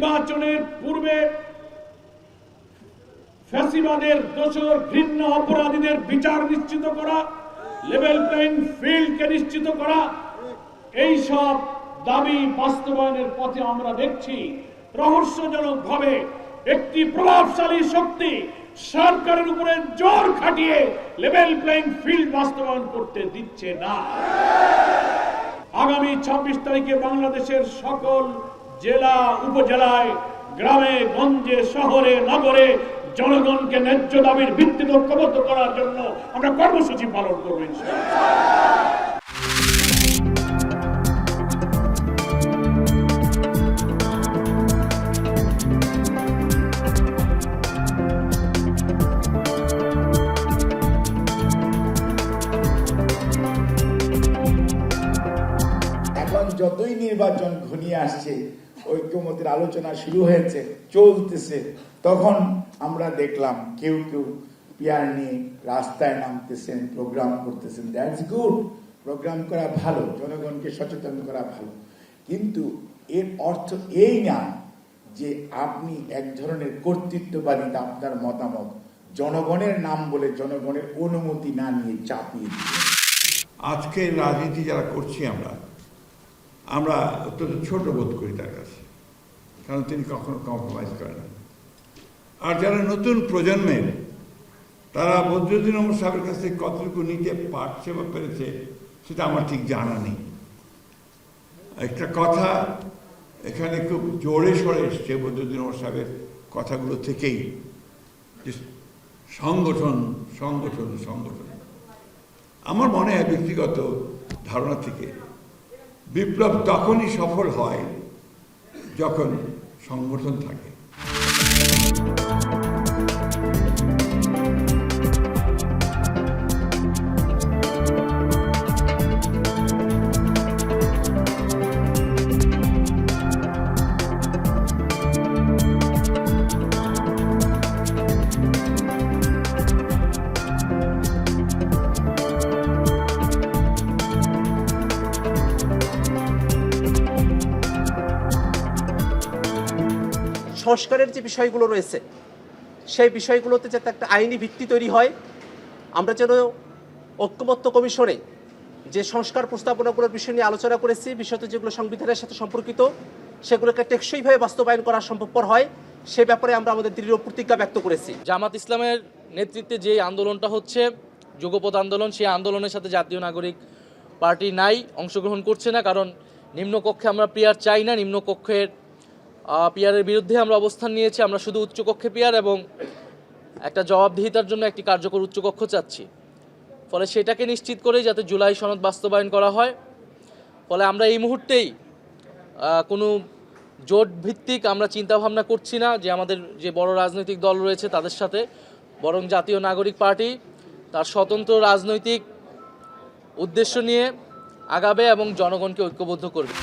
নির্বাচনের পূর্বে ফ্যাসিবাদের দোষর ঘৃণ্য অপরাধীদের বিচার নিশ্চিত করা, লেভেল প্লেইং ফিল্ডকে নিশ্চিত করা, এই সব দাবি বাস্তবায়নের পথে আমরা দেখছি রহস্যজনকভাবে একটি প্রভাবশালী শক্তি সরকারের উপরে জোর খাটিয়ে লেভেল প্লেইং ফিল্ড বাস্তবায়ন করতে দিচ্ছে না। আগামী 26 তারিখে বাংলাদেশের সকল জেলা উপজেলায়, গ্রামে গঞ্জে, শহরে নগরে জনগণকে ন্যায্য দাবির ভিত্তিতে ঐক্যবদ্ধ করার জন্য আমরা কর্মসূচি পালন করব ইনশাআল্লাহ। যতই নির্বাচন ঘনিয়ে আসছে, ঐক্যমতের আলোচনা শুরু হয়েছে, চলতেছে, তখন আমরা দেখলাম কেউ কেউ পিয়ার নিয়ে রাস্তায় নামতেছেন, প্রোগ্রাম করতেছেন। দ্যাটস গুড, প্রোগ্রাম করা ভালো, জনগণকে সচেতন করা ভালো, কিন্তু এর অর্থ এই না যে আপনি এক ধরনের কর্তৃত্ববাদিতা, আপনার মতামত জনগণের নাম বলে জনগণের অনুমতি না নিয়ে চাপিয়ে দিন। আজকে রাজনীতি যারা করছি আমরা অত্যন্ত ছোট বোধ করি তার কাছে, কারণ তিনি কখনো কম্প্রোমাইজ করেন না। আর যারা নতুন প্রজন্মের, তারা বদরুদ্দিন ওমর সাহেবের কাছ থেকে কতটুকু নিতে পারছে বা পেরেছে সেটা আমার ঠিক জানা নেই। একটা কথা এখানে খুব জোরে সরে এসছে বদরুদ্দিন ওমর সাহেবের কথাগুলো থেকেই, যে সংগঠন সংগঠন সংগঠন। আমার মনে হয় ব্যক্তিগত ধারণা থেকে বিপ্লব তখনই সফল হয় যখন সংগঠন থাকে। সংস্কারের যে বিষয়গুলো রয়েছে সেই বিষয়গুলোতে যাতে একটা আইনি ভিত্তি তৈরি হয়, আমরা যেন ঐক্যমত্য কমিশনে যে সংস্কার প্রস্তাবনাগুলোর বিষয় নিয়ে আলোচনা করেছি, বিষয়টি যেগুলো সংবিধানের সাথে সম্পর্কিত, সেগুলোকে টেকসইভাবে বাস্তবায়ন করা সম্ভবপর হয়, সে ব্যাপারে আমরা আমাদের দৃঢ় প্রতিজ্ঞা ব্যক্ত করেছি। জামাত ইসলামের নেতৃত্বে যে আন্দোলনটা হচ্ছে যুগপৎ আন্দোলন, সেই আন্দোলনের সাথে জাতীয় নাগরিক পার্টি অংশগ্রহণ করছে না, কারণ নিম্নকক্ষে আমরা পিয়ার চাই না। নিম্নকক্ষের পিয়ারের বিরুদ্ধে আমরা অবস্থান নিয়েছি। আমরা শুধু উচ্চকক্ষে পিয়ার এবং একটা জবাবদিহিতার জন্য একটি কার্যকর উচ্চকক্ষ চাচ্ছি। ফলে সেটাকে নিশ্চিত করে যাতে জুলাই সনদ বাস্তবায়ন করা হয়। ফলে আমরা এই মুহূর্তেই কোনো জোট ভিত্তিক আমরা চিন্তাভাবনা করছি না যে আমাদের যে বড় রাজনৈতিক দল রয়েছে তাদের সাথে, বরং জাতীয় নাগরিক পার্টি তার স্বতন্ত্র রাজনৈতিক উদ্দেশ্য নিয়ে আগাবে এবং জনগণকে ঐক্যবদ্ধ করবে।